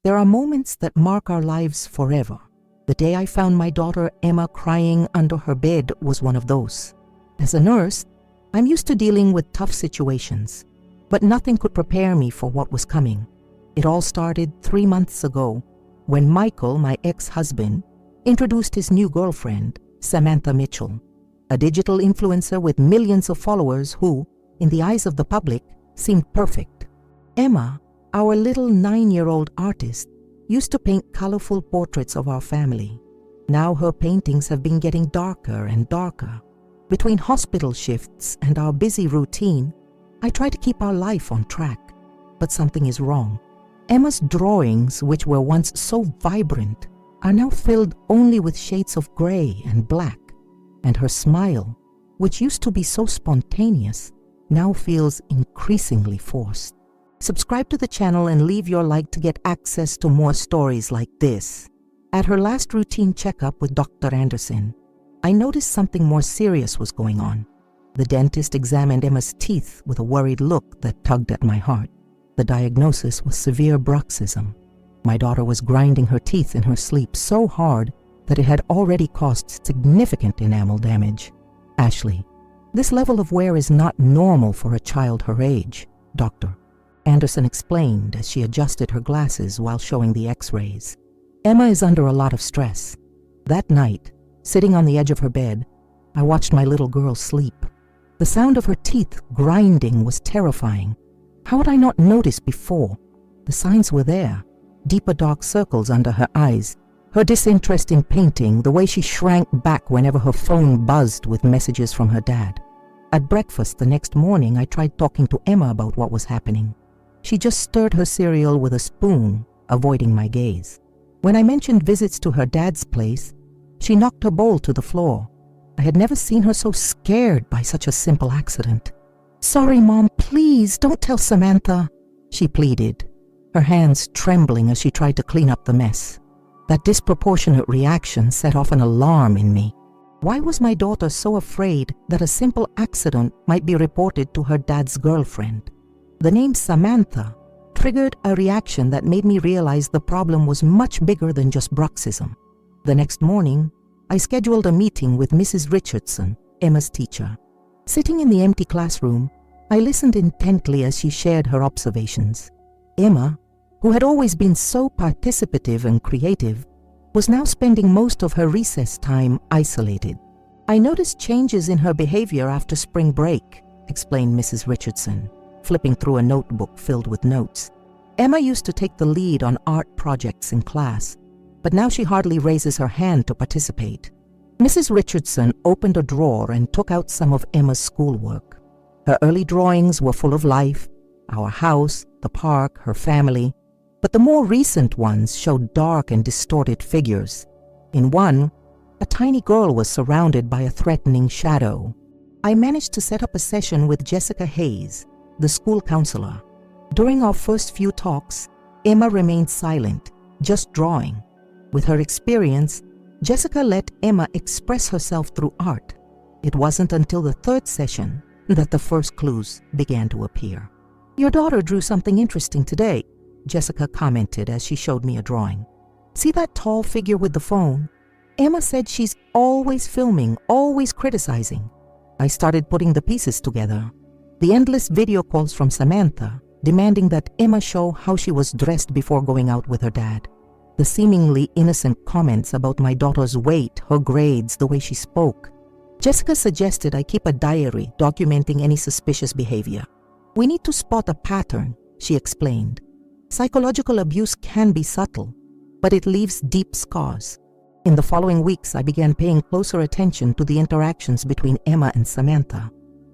There are moments that mark our lives forever. The day I found my daughter Emma crying under her bed was one of those. As a nurse, I'm used to dealing with tough situations, but nothing could prepare me for what was coming. It all started 3 months ago when Michael, my ex-husband, introduced his new girlfriend, Samantha Mitchell, a digital influencer with millions of followers who, in the eyes of the public, seemed perfect. Emma, our little 9-year-old artist, used to paint colorful portraits of our family. Now her paintings have been getting darker and darker. Between hospital shifts and our busy routine, I try to keep our life on track, but something is wrong. Emma's drawings, which were once so vibrant, are now filled only with shades of gray and black, and her smile, which used to be so spontaneous, now feels increasingly forced. Subscribe to the channel and leave your like to get access to more stories like this. At her last routine checkup with Dr. Anderson, I noticed something more serious was going on. The dentist examined Emma's teeth with a worried look that tugged at my heart. The diagnosis was severe bruxism. My daughter was grinding her teeth in her sleep so hard that it had already caused significant enamel damage. Ashley, this level of wear is not normal for a child her age, Dr. Anderson explained as she adjusted her glasses while showing the x-rays. Emma is under a lot of stress. That night, sitting on the edge of her bed, I watched my little girl sleep. The sound of her teeth grinding was terrifying. How had I not noticed before? The signs were there. Deeper dark circles under her eyes, her disinterest in painting, the way she shrank back whenever her phone buzzed with messages from her dad. At breakfast the next morning, I tried talking to Emma about what was happening. She just stirred her cereal with a spoon, avoiding my gaze. When I mentioned visits to her dad's place, she knocked her bowl to the floor. I had never seen her so scared by such a simple accident. "Sorry, Mom, please don't tell Samantha," she pleaded, her hands trembling as she tried to clean up the mess. That disproportionate reaction set off an alarm in me. Why was my daughter so afraid that a simple accident might be reported to her dad's girlfriend? The name Samantha triggered a reaction that made me realize the problem was much bigger than just bruxism. The next morning, I scheduled a meeting with Mrs. Richardson, Emma's teacher. Sitting in the empty classroom, I listened intently as she shared her observations. Emma, who had always been so participative and creative, was now spending most of her recess time isolated. "I noticed changes in her behavior after spring break," explained Mrs. Richardson, flipping through a notebook filled with notes. "Emma used to take the lead on art projects in class, but now she hardly raises her hand to participate." Mrs. Richardson opened a drawer and took out some of Emma's schoolwork. Her early drawings were full of life, our house, the park, her family, but the more recent ones showed dark and distorted figures. In one, a tiny girl was surrounded by a threatening shadow. I managed to set up a session with Jessica Hayes, the school counselor. During our first few talks, Emma remained silent, just drawing. With her experience, Jessica let Emma express herself through art. It wasn't until the third session that the first clues began to appear. "Your daughter drew something interesting today," Jessica commented as she showed me a drawing. "See that tall figure with the phone? Emma said she's always filming, always criticizing." I started putting the pieces together. The endless video calls from Samantha, demanding that Emma show how she was dressed before going out with her dad. The seemingly innocent comments about my daughter's weight, her grades, the way she spoke. Jessica suggested I keep a diary documenting any suspicious behavior. "We need to spot a pattern," she explained. "Psychological abuse can be subtle, but it leaves deep scars." In the following weeks, I began paying closer attention to the interactions between Emma and Samantha.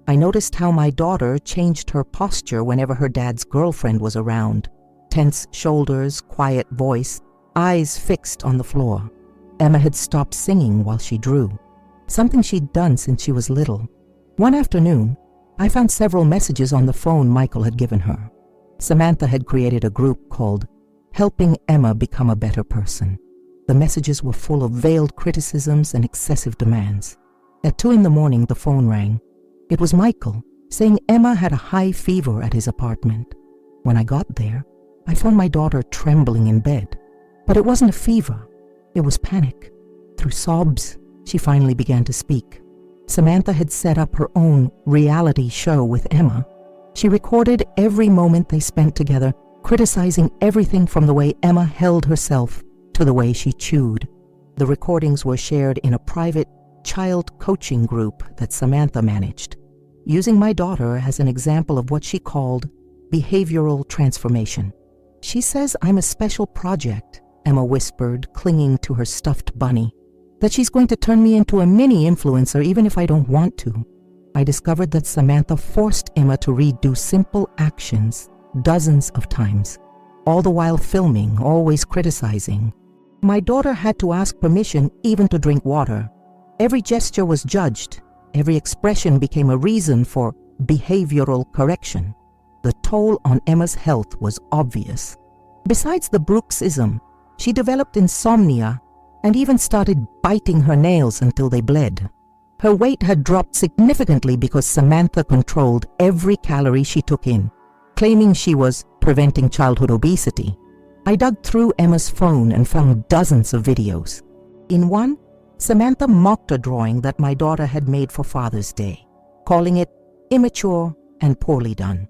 I noticed how my daughter changed her posture whenever her dad's girlfriend was around. Tense shoulders, quiet voice, eyes fixed on the floor. Emma had stopped singing while she drew, something she'd done since she was little. One afternoon, I found several messages on the phone Michael had given her. Samantha had created a group called Helping Emma Become a Better Person. The messages were full of veiled criticisms and excessive demands. At 2 a.m, the phone rang. It was Michael, saying Emma had a high fever at his apartment. When I got there, I found my daughter trembling in bed, but it wasn't a fever. It was panic. Through sobs, she finally began to speak. Samantha had set up her own reality show with Emma. She recorded every moment they spent together, criticizing everything from the way Emma held herself to the way she chewed. The recordings were shared in a private child coaching group that Samantha managed, using my daughter as an example of what she called behavioral transformation. "She says I'm a special project," Emma whispered, clinging to her stuffed bunny, "that she's going to turn me into a mini influencer even if I don't want to." I discovered that Samantha forced Emma to redo simple actions dozens of times, all the while filming, always criticizing. My daughter had to ask permission even to drink water. Every gesture was judged. Every expression became a reason for behavioral correction. The toll on Emma's health was obvious. Besides the bruxism, she developed insomnia and even started biting her nails until they bled. Her weight had dropped significantly because Samantha controlled every calorie she took in, claiming she was preventing childhood obesity. I dug through Emma's phone and found dozens of videos. In one, Samantha mocked a drawing that my daughter had made for Father's Day, calling it immature and poorly done.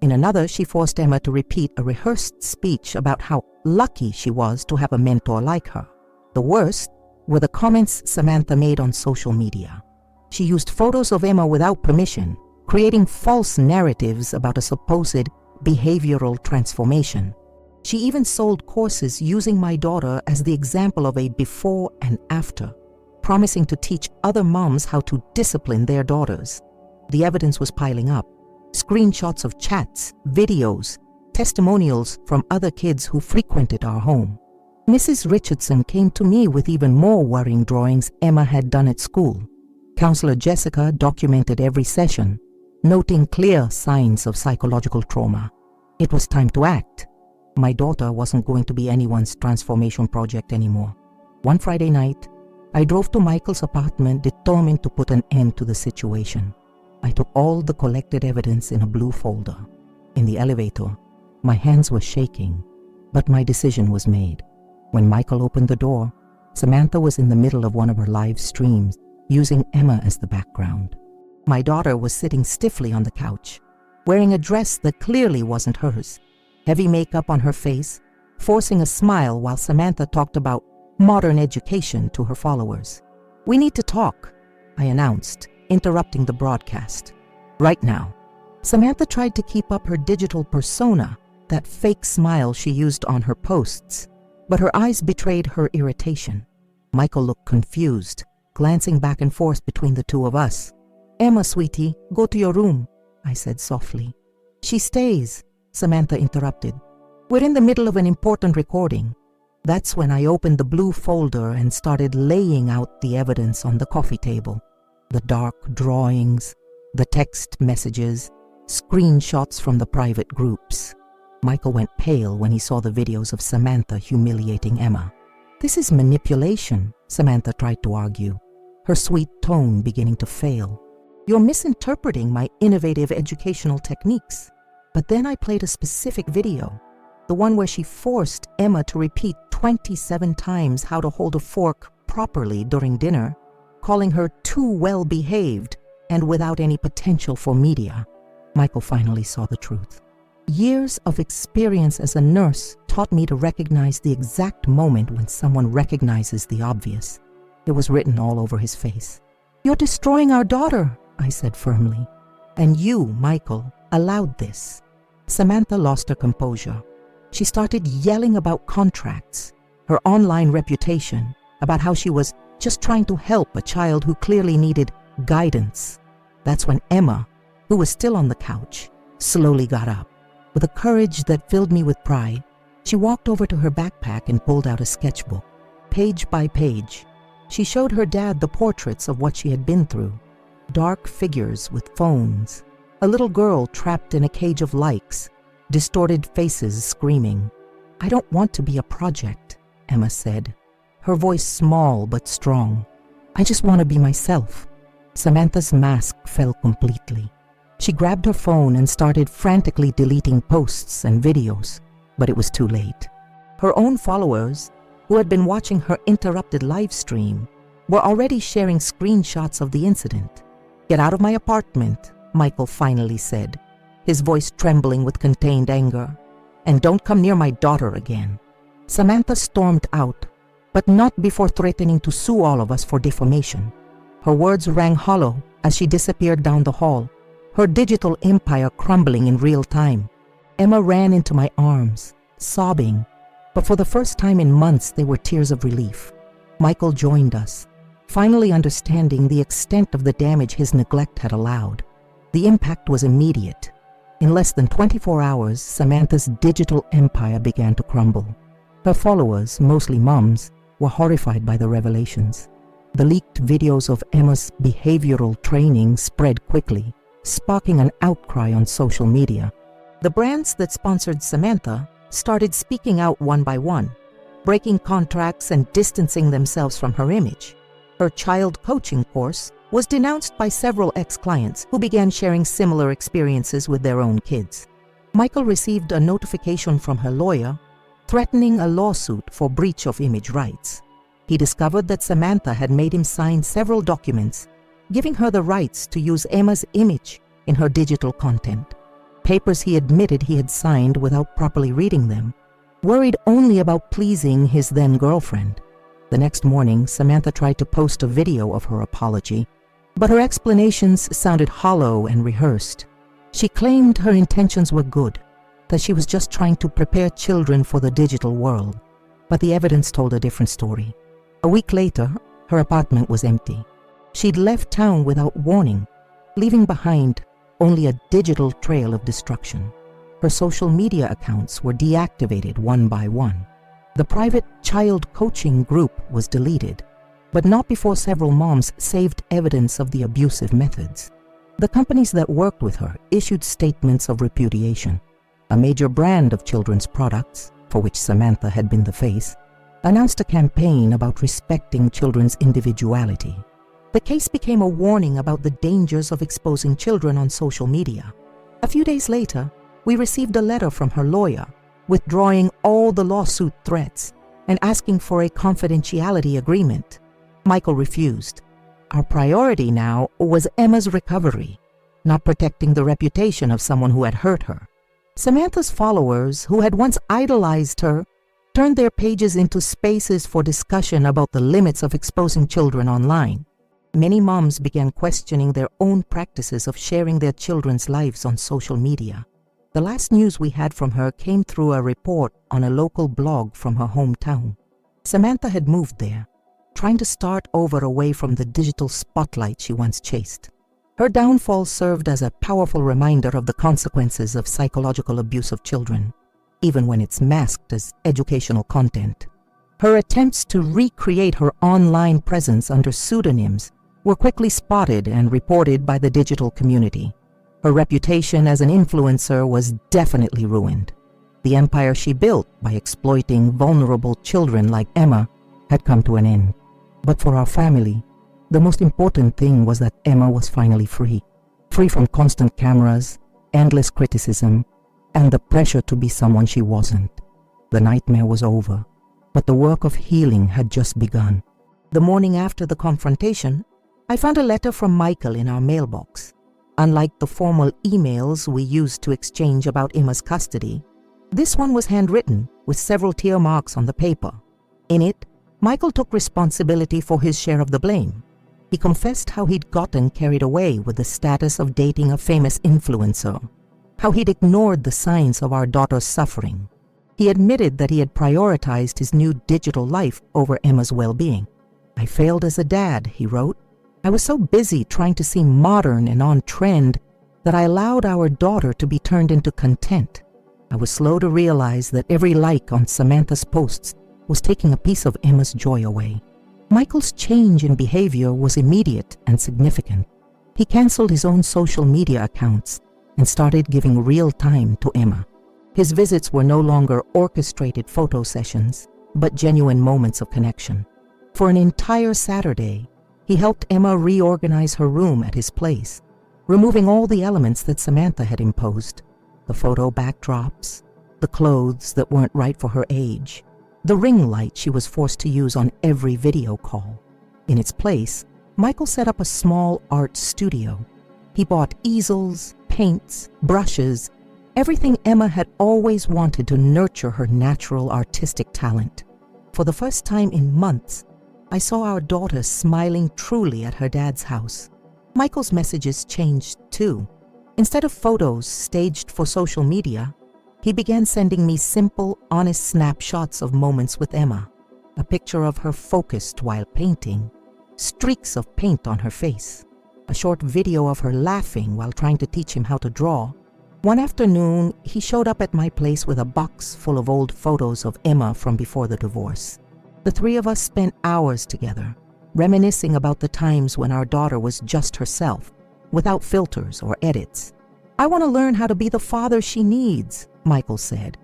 In another, she forced Emma to repeat a rehearsed speech about how lucky she was to have a mentor like her. The worst were the comments Samantha made on social media. She used photos of Emma without permission, creating false narratives about a supposed behavioral transformation. She even sold courses using my daughter as the example of a before and after, promising to teach other moms how to discipline their daughters. The evidence was piling up. Screenshots of chats, videos, testimonials from other kids who frequented our home. Mrs. Richardson came to me with even more worrying drawings Emma had done at school. Counselor Jessica documented every session, noting clear signs of psychological trauma. It was time to act. My daughter wasn't going to be anyone's transformation project anymore. One Friday night, I drove to Michael's apartment determined to put an end to the situation. I took all the collected evidence in a blue folder. In the elevator, my hands were shaking, but my decision was made. When Michael opened the door, Samantha was in the middle of one of her live streams, using Emma as the background. My daughter was sitting stiffly on the couch, wearing a dress that clearly wasn't hers, heavy makeup on her face, forcing a smile while Samantha talked about modern education to her followers. "We need to talk," I announced, interrupting the broadcast. "Right now." Samantha tried to keep up her digital persona, that fake smile she used on her posts, but her eyes betrayed her irritation. Michael looked confused, glancing back and forth between the two of us. "Emma, sweetie, go to your room," I said softly. "She stays," Samantha interrupted. "We're in the middle of an important recording." That's when I opened the blue folder and started laying out the evidence on the coffee table. The dark drawings, the text messages, screenshots from the private groups. Michael went pale when he saw the videos of Samantha humiliating Emma. "This is manipulation," Samantha tried to argue, her sweet tone beginning to fail. "You're misinterpreting my innovative educational techniques." But then I played a specific video, the one where she forced Emma to repeat 27 times how to hold a fork properly during dinner, calling her too well-behaved and without any potential for media. Michael finally saw the truth. Years of experience as a nurse taught me to recognize the exact moment when someone recognizes the obvious. It was written all over his face. "You're destroying our daughter," I said firmly. "And you, Michael, allowed this." Samantha lost her composure. She started yelling about contracts, her online reputation, about how she was just trying to help a child who clearly needed guidance. That's when Emma, who was still on the couch, slowly got up. With a courage that filled me with pride, she walked over to her backpack and pulled out a sketchbook. Page by page, she showed her dad the portraits of what she had been through. Dark figures with phones, a little girl trapped in a cage of likes, distorted faces screaming. "I don't want to be a project," Emma said, her voice small but strong. "I just want to be myself." Samantha's mask fell completely. She grabbed her phone and started frantically deleting posts and videos. but it was too late. Her own followers, who had been watching her interrupted live stream, were already sharing screenshots of the incident. "Get out of my apartment," Michael finally said, his voice trembling with contained anger. "And don't come near my daughter again." Samantha stormed out, but not before threatening to sue all of us for defamation. Her words rang hollow as she disappeared down the hall, her digital empire crumbling in real time. Emma ran into my arms, sobbing, but for the first time in months they were tears of relief. Michael joined us, finally understanding the extent of the damage his neglect had allowed. The impact was immediate. In less than 24 hours, Samantha's digital empire began to crumble. Her followers, mostly moms, were horrified by the revelations. The leaked videos of Emma's behavioral training spread quickly, sparking an outcry on social media. The brands that sponsored Samantha started speaking out one by one, breaking contracts and distancing themselves from her image. Her child coaching course was denounced by several ex-clients who began sharing similar experiences with their own kids. Michael received a notification from her lawyer threatening a lawsuit for breach of image rights. He discovered that Samantha had made him sign several documents, giving her the rights to use Emma's image in her digital content. Papers he admitted he had signed without properly reading them, worried only about pleasing his then-girlfriend. The next morning, Samantha tried to post a video of her apology, but her explanations sounded hollow and rehearsed. She claimed her intentions were good, that she was just trying to prepare children for the digital world, but the evidence told a different story. A week later, her apartment was empty. She'd left town without warning, leaving behind only a digital trail of destruction. Her social media accounts were deactivated one by one. The private child coaching group was deleted, but not before several moms saved evidence of the abusive methods. The companies that worked with her issued statements of repudiation. A major brand of children's products, for which Samantha had been the face, announced a campaign about respecting children's individuality. The case became a warning about the dangers of exposing children on social media. A few days later, we received a letter from her lawyer, withdrawing all the lawsuit threats and asking for a confidentiality agreement. Michael refused. Our priority now was Emma's recovery, not protecting the reputation of someone who had hurt her. Samantha's followers, who had once idolized her, turned their pages into spaces for discussion about the limits of exposing children online. Many moms began questioning their own practices of sharing their children's lives on social media. The last news we had from her came through a report on a local blog from her hometown. Samantha had moved there, trying to start over away from the digital spotlight she once chased. Her downfall served as a powerful reminder of the consequences of psychological abuse of children, even when it's masked as educational content. Her attempts to recreate her online presence under pseudonyms were quickly spotted and reported by the digital community. Her reputation as an influencer was definitely ruined. The empire she built by exploiting vulnerable children like Emma had come to an end. But for our family, the most important thing was that Emma was finally free. Free from constant cameras, endless criticism, and the pressure to be someone she wasn't. The nightmare was over, but the work of healing had just begun. The morning after the confrontation, I found a letter from Michael in our mailbox. Unlike the formal emails we used to exchange about Emma's custody, this one was handwritten with several tear marks on the paper. In it, Michael took responsibility for his share of the blame. He confessed how he'd gotten carried away with the status of dating a famous influencer, how he'd ignored the signs of our daughter's suffering. He admitted that he had prioritized his new digital life over Emma's well-being. "I failed as a dad," he wrote. "I was so busy trying to seem modern and on trend that I allowed our daughter to be turned into content. I was slow to realize that every like on Samantha's posts was taking a piece of Emma's joy away." Michael's change in behavior was immediate and significant. He canceled his own social media accounts and started giving real time to Emma. His visits were no longer orchestrated photo sessions, but genuine moments of connection. For an entire Saturday, he helped Emma reorganize her room at his place, removing all the elements that Samantha had imposed: the photo backdrops, the clothes that weren't right for her age, the ring light she was forced to use on every video call. In its place, Michael set up a small art studio. He bought easels, paints, brushes, everything Emma had always wanted to nurture her natural artistic talent. For the first time in months, I saw our daughter smiling truly at her dad's house. Michael's messages changed too. Instead of photos staged for social media, he began sending me simple, honest snapshots of moments with Emma. A picture of her focused while painting, streaks of paint on her face, a short video of her laughing while trying to teach him how to draw. One afternoon, he showed up at my place with a box full of old photos of Emma from before the divorce. The three of us spent hours together, reminiscing about the times when our daughter was just herself, without filters or edits. "I want to learn how to be the father she needs," Michael said,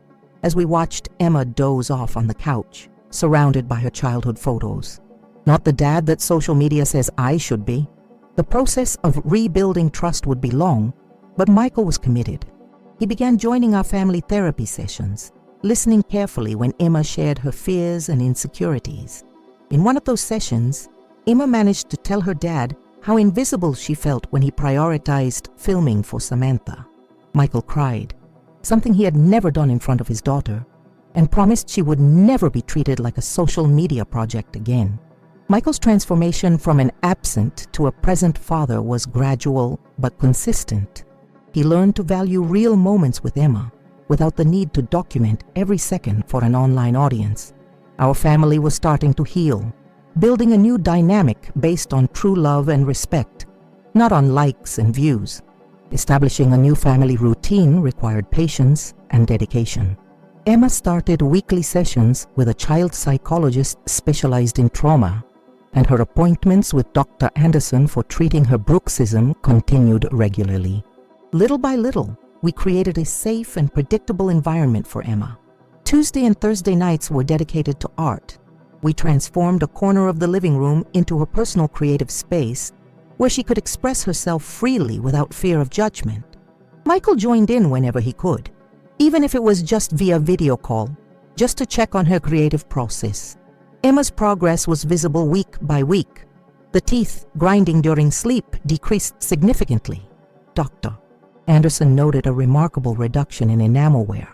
as we watched Emma doze off on the couch, surrounded by her childhood photos. "Not the dad that social media says I should be." The process of rebuilding trust would be long, but Michael was committed. He began joining our family therapy sessions, listening carefully when Emma shared her fears and insecurities. In one of those sessions, Emma managed to tell her dad how invisible she felt when he prioritized filming for Samantha. Michael cried, something he had never done in front of his daughter, and promised she would never be treated like a social media project again. Michael's transformation from an absent to a present father was gradual but consistent. He learned to value real moments with Emma without the need to document every second for an online audience. Our family was starting to heal, building a new dynamic based on true love and respect, not on likes and views. Establishing a new family routine required patience and dedication. Emma started weekly sessions with a child psychologist specialized in trauma, and her appointments with Dr. Anderson for treating her bruxism continued regularly. Little by little, we created a safe and predictable environment for Emma. Tuesday and Thursday nights were dedicated to art. We transformed a corner of the living room into her personal creative space where she could express herself freely without fear of judgment. Michael joined in whenever he could, even if it was just via video call, just to check on her creative process. Emma's progress was visible week by week. The teeth grinding during sleep decreased significantly. Dr. Anderson noted a remarkable reduction in enamel wear,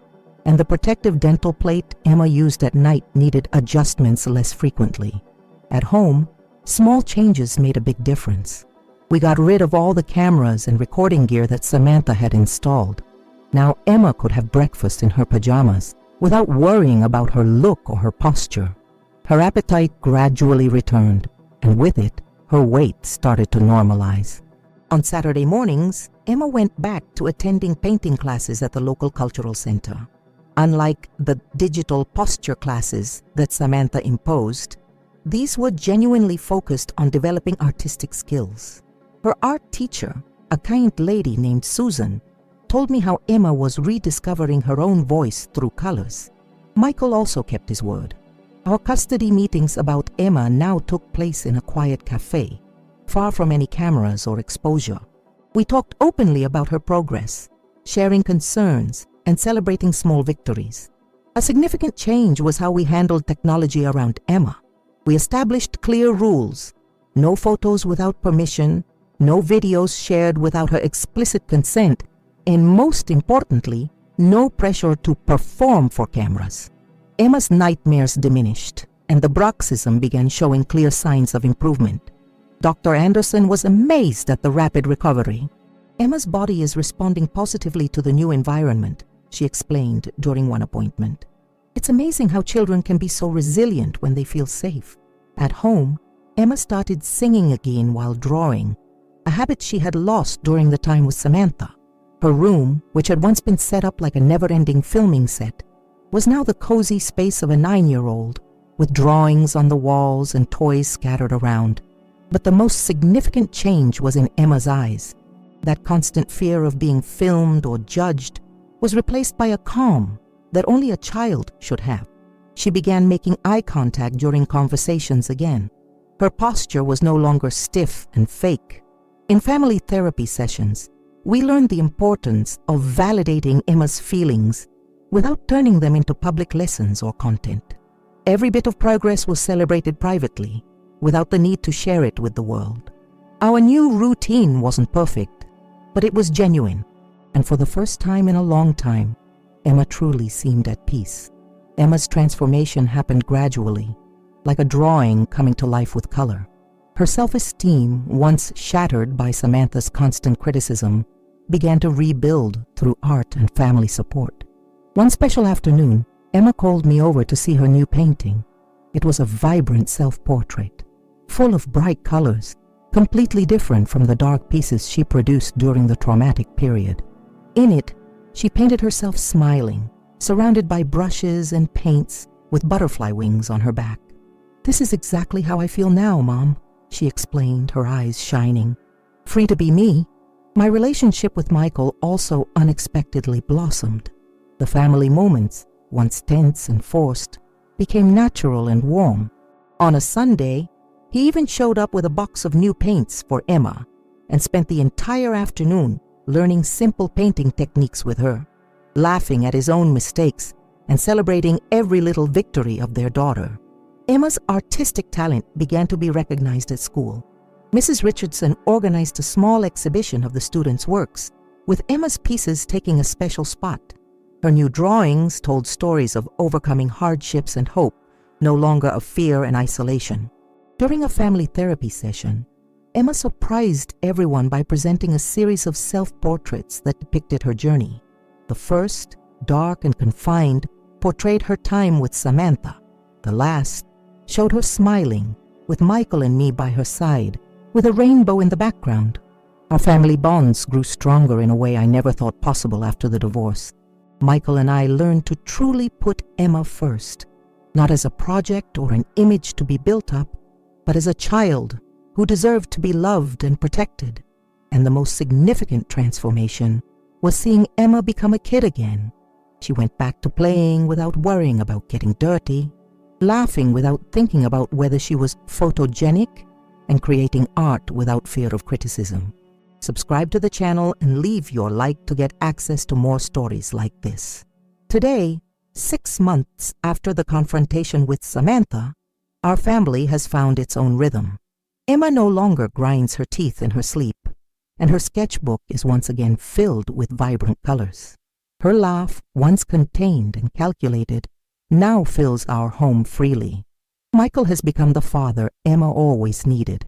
and the protective dental plate Emma used at night needed adjustments less frequently. At home, small changes made a big difference. We got rid of all the cameras and recording gear that Samantha had installed. Now Emma could have breakfast in her pajamas without worrying about her look or her posture. Her appetite gradually returned, and with it, her weight started to normalize. On Saturday mornings, Emma went back to attending painting classes at the local cultural center. Unlike the digital posture classes that Samantha imposed, these were genuinely focused on developing artistic skills. Her art teacher, a kind lady named Susan, told me how Emma was rediscovering her own voice through colors. Michael also kept his word. Our custody meetings about Emma now took place in a quiet cafe, far from any cameras or exposure. We talked openly about her progress, sharing concerns and celebrating small victories. A significant change was how we handled technology around Emma. We established clear rules: no photos without permission, no videos shared without her explicit consent, and most importantly, no pressure to perform for cameras. Emma's nightmares diminished, and the bruxism began showing clear signs of improvement. Dr. Anderson was amazed at the rapid recovery. "Emma's body is responding positively to the new environment," she explained during one appointment. "It's amazing how children can be so resilient when they feel safe." At home, Emma started singing again while drawing, a habit she had lost during the time with Samantha. Her room, which had once been set up like a never-ending filming set, was now the cozy space of a 9-year-old, with drawings on the walls and toys scattered around. But the most significant change was in Emma's eyes. That constant fear of being filmed or judged was replaced by a calm that only a child should have. She began making eye contact during conversations again. Her posture was no longer stiff and fake. In family therapy sessions, we learned the importance of validating Emma's feelings without turning them into public lessons or content. Every bit of progress was celebrated privately, without the need to share it with the world. Our new routine wasn't perfect, but it was genuine, and for the first time in a long time, Emma truly seemed at peace. Emma's transformation happened gradually, like a drawing coming to life with color. Her self-esteem, once shattered by Samantha's constant criticism, began to rebuild through art and family support. One special afternoon, Emma called me over to see her new painting. It was a vibrant self-portrait, full of bright colors, completely different from the dark pieces she produced during the traumatic period. In it, she painted herself smiling, surrounded by brushes and paints with butterfly wings on her back. "This is exactly how I feel now, Mom," she explained, her eyes shining. "Free to be me." My relationship with Michael also unexpectedly blossomed. The family moments, once tense and forced, became natural and warm. On a Sunday, he even showed up with a box of new paints for Emma and spent the entire afternoon learning simple painting techniques with her, laughing at his own mistakes and celebrating every little victory of their daughter. Emma's artistic talent began to be recognized at school. Mrs. Richardson organized a small exhibition of the students' works, with Emma's pieces taking a special spot. Her new drawings told stories of overcoming hardships and hope, no longer of fear and isolation. During a family therapy session, Emma surprised everyone by presenting a series of self-portraits that depicted her journey. The first, dark and confined, portrayed her time with Samantha. The last showed her smiling, with Michael and me by her side, with a rainbow in the background. Our family bonds grew stronger in a way I never thought possible after the divorce. Michael and I learned to truly put Emma first, not as a project or an image to be built up, but as a child who deserved to be loved and protected. And the most significant transformation was seeing Emma become a kid again. She went back to playing without worrying about getting dirty, laughing without thinking about whether she was photogenic, and creating art without fear of criticism. Subscribe to the channel and leave your like to get access to more stories like this. Today, 6 months after the confrontation with Samantha, our family has found its own rhythm. Emma no longer grinds her teeth in her sleep, and her sketchbook is once again filled with vibrant colors. Her laugh, once contained and calculated, now fills our home freely. Michael has become the father Emma always needed.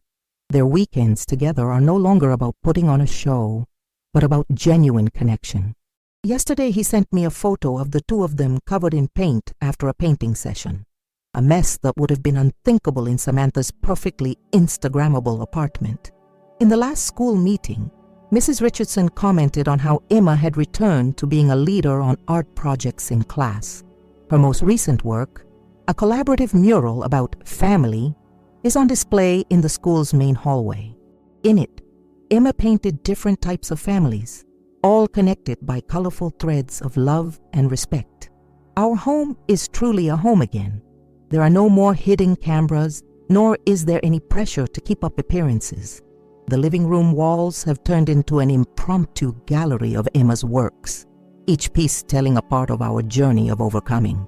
Their weekends together are no longer about putting on a show, but about genuine connection. Yesterday he sent me a photo of the two of them covered in paint after a painting session, a mess that would have been unthinkable in Samantha's perfectly Instagrammable apartment. In the last school meeting, Mrs. Richardson commented on how Emma had returned to being a leader on art projects in class. Her most recent work, a collaborative mural about family, is on display in the school's main hallway. In it, Emma painted different types of families, all connected by colorful threads of love and respect. Our home is truly a home again. There are no more hidden cameras, nor is there any pressure to keep up appearances. The living room walls have turned into an impromptu gallery of Emma's works, each piece telling a part of our journey of overcoming.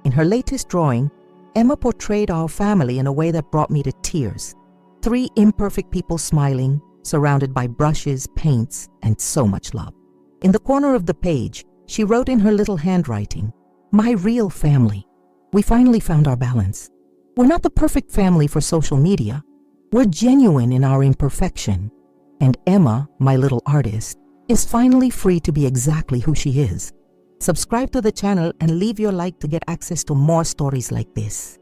In her latest drawing, Emma portrayed our family in a way that brought me to tears. 3 imperfect people smiling, surrounded by brushes, paints, and so much love. In the corner of the page, she wrote in her little handwriting, "My real family." We finally found our balance. We're not the perfect family for social media. We're genuine in our imperfection. And Emma, my little artist, is finally free to be exactly who she is. Subscribe to the channel and leave your like to get access to more stories like this.